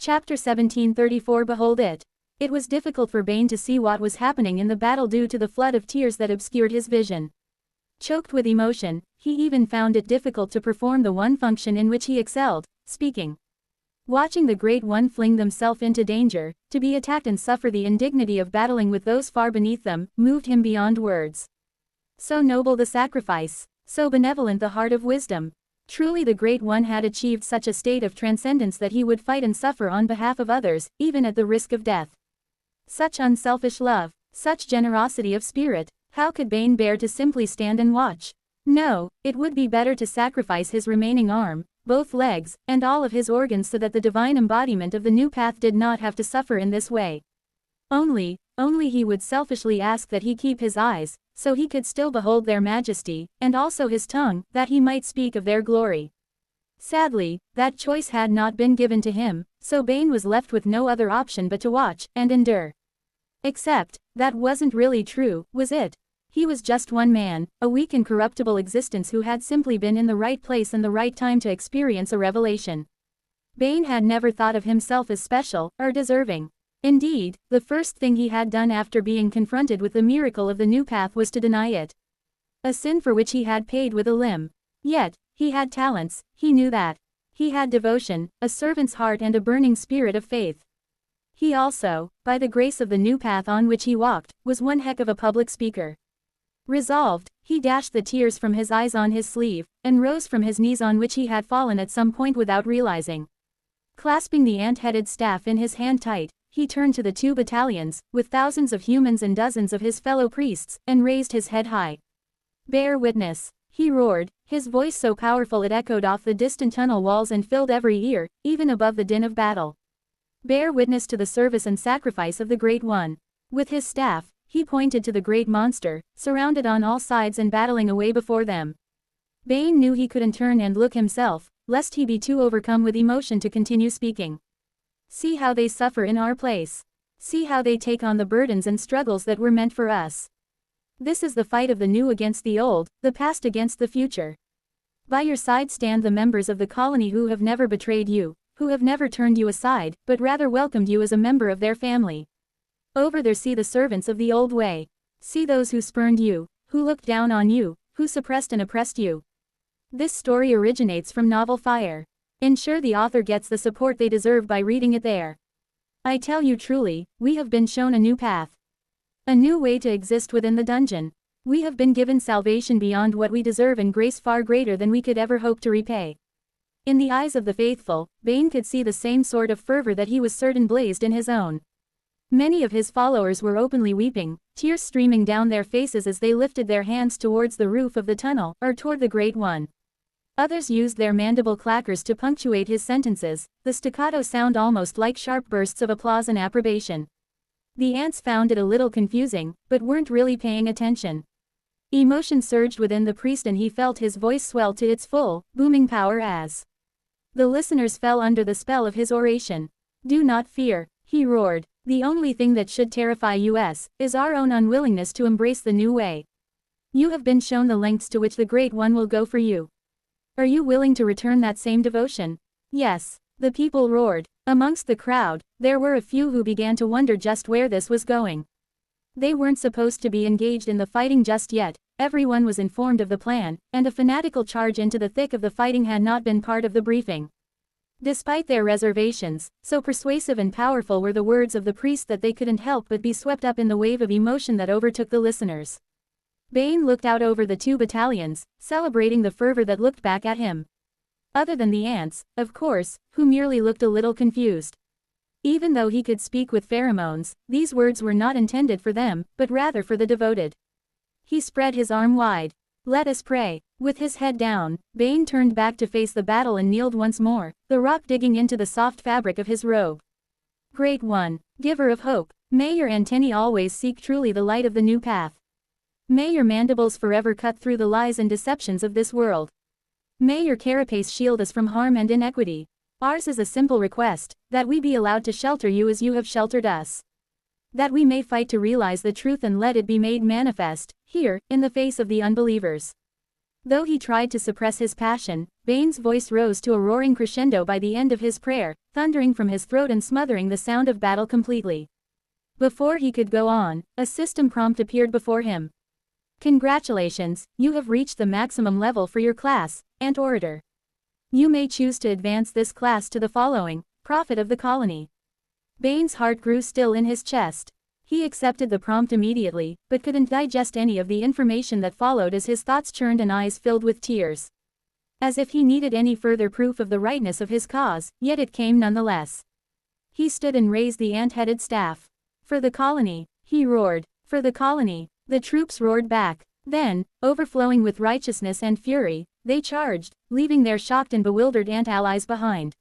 Chapter 1734 Behold it. It was difficult for Bane to see what was happening in the battle due to the flood of tears that obscured his vision. Choked with emotion, he even found it difficult to perform the one function in which he excelled, speaking. Watching the Great One fling themselves into danger, to be attacked and suffer the indignity of battling with those far beneath them, moved him beyond words. So noble the sacrifice, so benevolent the heart of wisdom. Truly the Great One had achieved such a state of transcendence that he would fight and suffer on behalf of others, even at the risk of death. Such unselfish love, such generosity of spirit, how could Bane bear to simply stand and watch? No, it would be better to sacrifice his remaining arm, both legs, and all of his organs so that the divine embodiment of the new path did not have to suffer in this way. Only he would selfishly ask that he keep his eyes, so he could still behold their majesty, and also his tongue, that he might speak of their glory. Sadly, that choice had not been given to him, so Bane was left with no other option but to watch, and endure. Except, that wasn't really true, was it? He was just one man, a weak and corruptible existence who had simply been in the right place and the right time to experience a revelation. Bane had never thought of himself as special, or deserving. Indeed, the first thing he had done after being confronted with the miracle of the new path was to deny it. A sin for which he had paid with a limb. Yet, he had talents, he knew that. He had devotion, a servant's heart and a burning spirit of faith. He also, by the grace of the new path on which he walked, was one heck of a public speaker. Resolved, he dashed the tears from his eyes on his sleeve, and rose from his knees on which he had fallen at some point without realizing. Clasping the ant-headed staff in his hand tight, he turned to the 2 battalions, with thousands of humans and dozens of his fellow priests, and raised his head high. Bear witness, he roared, his voice so powerful it echoed off the distant tunnel walls and filled every ear, even above the din of battle. Bear witness to the service and sacrifice of the Great One. With his staff, he pointed to the great monster, surrounded on all sides and battling away before them. Bane knew he couldn't turn and look himself, lest he be too overcome with emotion to continue speaking. See how they suffer in our place. See how they take on the burdens and struggles that were meant for us. This is the fight of the new against the old, the past against the future. By your side stand the members of the colony who have never betrayed you, who have never turned you aside, but rather welcomed you as a member of their family. Over there see the servants of the old way. See those who spurned you, who looked down on you, who suppressed and oppressed you. This story originates from novel Fire. Ensure the author gets the support they deserve by reading it there. I tell you truly, we have been shown a new path. A new way to exist within the dungeon. We have been given salvation beyond what we deserve and grace far greater than we could ever hope to repay. In the eyes of the faithful, Bane could see the same sort of fervor that he was certain blazed in his own. Many of his followers were openly weeping, tears streaming down their faces as they lifted their hands towards the roof of the tunnel, or toward the Great One. Others used their mandible clackers to punctuate his sentences, the staccato sound almost like sharp bursts of applause and approbation. The ants found it a little confusing, but weren't really paying attention. Emotion surged within the priest and he felt his voice swell to its full, booming power as the listeners fell under the spell of his oration. Do not fear, he roared. The only thing that should terrify us is our own unwillingness to embrace the new way. You have been shown the lengths to which the Great One will go for you. Are you willing to return that same devotion? Yes, the people roared. Amongst the crowd, there were a few who began to wonder just where this was going. They weren't supposed to be engaged in the fighting just yet, everyone was informed of the plan, and a fanatical charge into the thick of the fighting had not been part of the briefing. Despite their reservations, so persuasive and powerful were the words of the priest that they couldn't help but be swept up in the wave of emotion that overtook the listeners. Bane looked out over the 2 battalions, celebrating the fervor that looked back at him. Other than the ants, of course, who merely looked a little confused. Even though he could speak with pheromones, these words were not intended for them, but rather for the devoted. He spread his arm wide. Let us pray. With his head down, Bane turned back to face the battle and kneeled once more, the rock digging into the soft fabric of his robe. Great One, giver of hope, may your antennae always seek truly the light of the new path. May your mandibles forever cut through the lies and deceptions of this world. May your carapace shield us from harm and inequity. Ours is a simple request, that we be allowed to shelter you as you have sheltered us. That we may fight to realize the truth and let it be made manifest, here, in the face of the unbelievers. Though he tried to suppress his passion, Bane's voice rose to a roaring crescendo by the end of his prayer, thundering from his throat and smothering the sound of battle completely. Before he could go on, a system prompt appeared before him. Congratulations, you have reached the maximum level for your class, Ant Orator. You may choose to advance this class to the following, Prophet of the Colony. Bane's heart grew still in his chest. He accepted the prompt immediately, but couldn't digest any of the information that followed as his thoughts churned and eyes filled with tears. As if he needed any further proof of the rightness of his cause, yet it came nonetheless. He stood and raised the ant-headed staff. For the colony, he roared. For the colony. The troops roared back. Then, overflowing with righteousness and fury, they charged, leaving their shocked and bewildered ant allies behind.